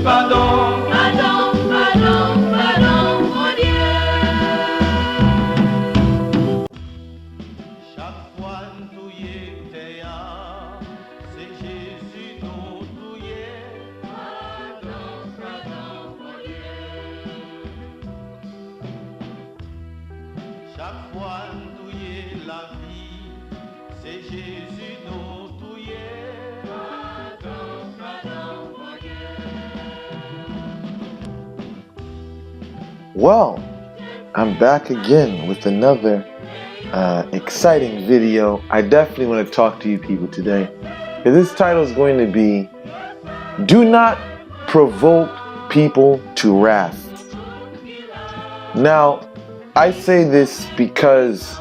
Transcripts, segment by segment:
Pardon, pardon, pardon, pardon, mon Dieu. Chaque fois nous y était, c'est Jésus nous touillait. Pardon, pardon, mon Dieu. Chaque fois nous y est la vie, c'est Jésus nous touillait. Pardon, pardon, mon Dieu. Well, I'm back again with another exciting video. I definitely want to talk to you people today. This title is going to be, Do Not Provoke People to Wrath. Now, I say this because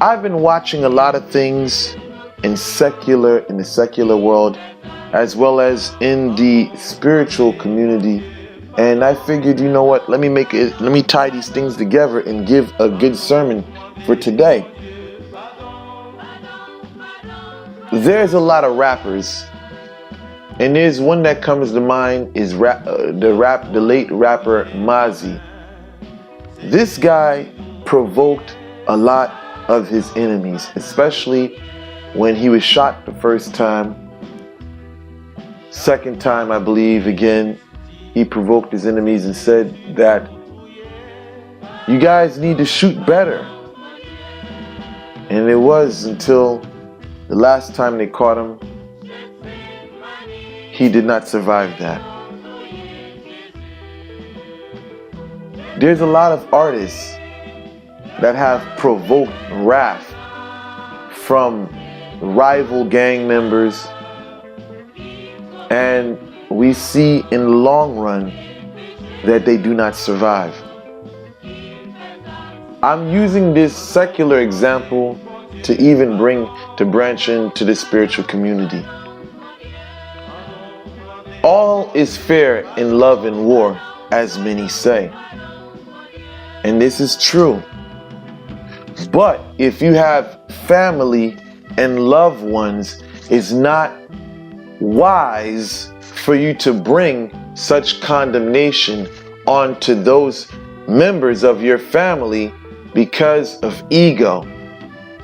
I've been watching a lot of things in the secular world, as well as in the spiritual community. And I figured, you know what, let me tie these things together and give a good sermon for today. There's a lot of rappers, and there's one that comes to mind is the late rapper Mozzie. This guy provoked a lot of his enemies, especially when he was shot the first time. Second time, I believe, again, he provoked his enemies and said that you guys need to shoot better. And it was until the last time they caught him, he did not survive that. There's a lot of artists that have provoked wrath from rival gang members, and we see in the long run that they do not survive. I'm using this secular example to even branch into the spiritual community. All is fair in love and war, as many say. And this is true. But if you have family and loved ones, it's not wise for you to bring such condemnation onto those members of your family because of ego,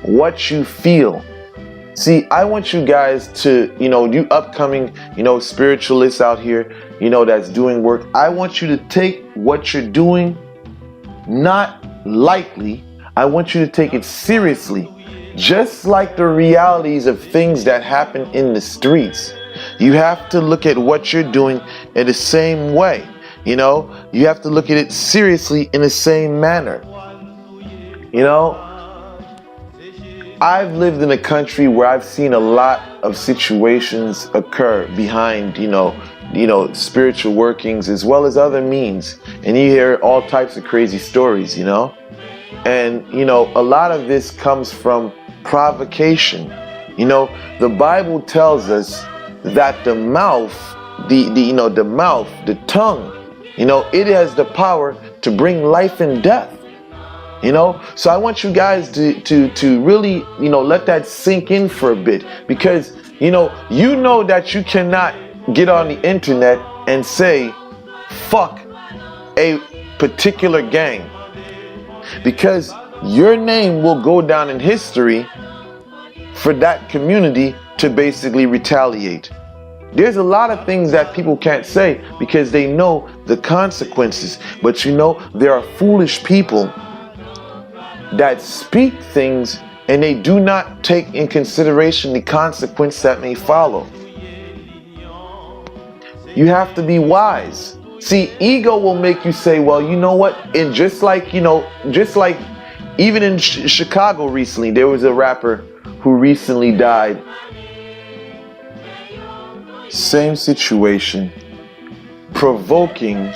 what you feel. See, I want you guys to, you upcoming, spiritualists out here, that's doing work. I want you to take what you're doing not lightly. I want you to take it seriously, just like the realities of things that happen in the streets. You have to look at what you're doing in the same way. You have to look at it seriously in the same manner. I've lived in a country where I've seen a lot of situations occur behind, spiritual workings as well as other means. And you hear all types of crazy stories, And, a lot of this comes from provocation. The Bible tells us that the mouth, the tongue, it has the power to bring life and death. So I want you guys to really, let that sink in for a bit, because, that you cannot get on the internet and say, fuck a particular gang, because your name will go down in history for that community to basically retaliate. There's a lot of things that people can't say because they know the consequences. But there are foolish people that speak things and they do not take in consideration the consequence that may follow. You have to be wise. See, ego will make you say, well, you know what? And just like even in Chicago recently, there was a rapper who recently died. Same situation, provoking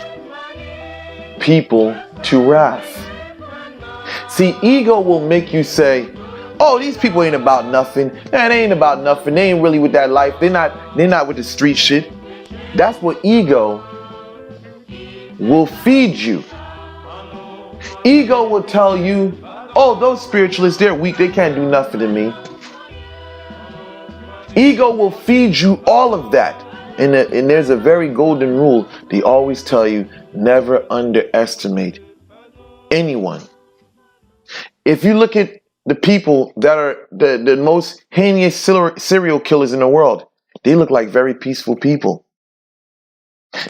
people to wrath. See, ego will make you say, oh, these people ain't about nothing. Man, they ain't about nothing. They ain't really with that life. They're not with the street shit. That's what ego will feed you. Ego will tell you, oh, those spiritualists, they're weak. They can't do nothing to me. Ego will feed you all of that. And there's a very golden rule. They always tell you, never underestimate anyone. If you look at the people that are the most heinous serial killers in the world, they look like very peaceful people.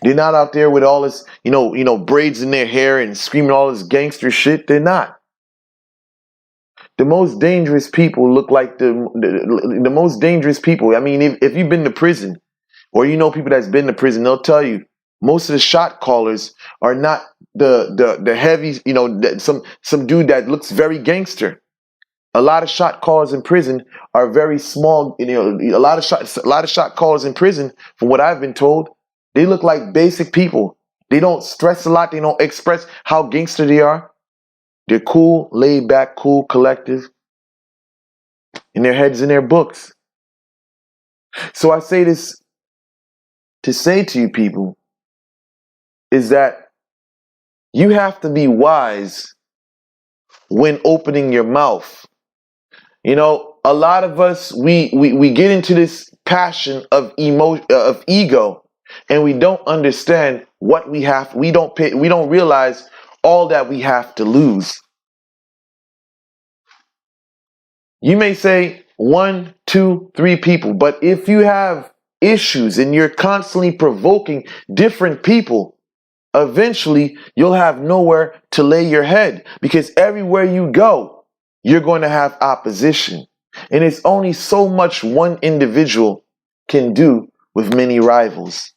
They're not out there with all this, braids in their hair and screaming all this gangster shit. They're not. The most dangerous people look like the most dangerous people. I mean, if you've been to prison, or people that's been to prison, they'll tell you most of the shot callers are not the heavy, some dude that looks very gangster. A lot of shot callers in prison are very small. A lot of shot callers in prison, from what I've been told, they look like basic people. They don't stress a lot. They don't express how gangster they are. They're cool, laid back, cool, collective, in their heads in their books. So I say this to say to you people is that you have to be wise when opening your mouth. A lot of us, we get into this passion of ego, and we don't understand what we have. We don't realize all that we have to lose. You may say 1, 2, 3 people, but if you have issues and you're constantly provoking different people, eventually you'll have nowhere to lay your head, because everywhere you go, you're going to have opposition. And it's only so much one individual can do with many rivals.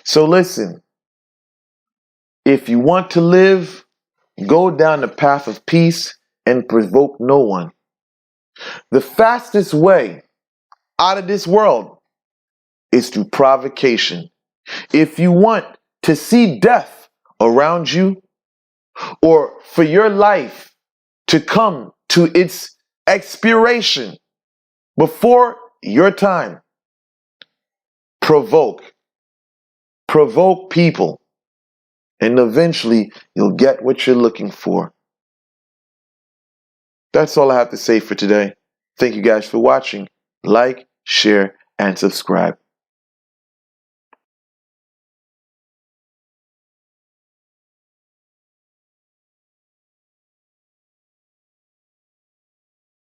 So listen, if you want to live, go down the path of peace and provoke no one. The fastest way out of this world is through provocation. If you want to see death around you, or for your life to come to its expiration before your time, provoke people, and eventually you'll get what you're looking for. That's all I have to say for today. Thank you guys for watching. Like, share, and subscribe.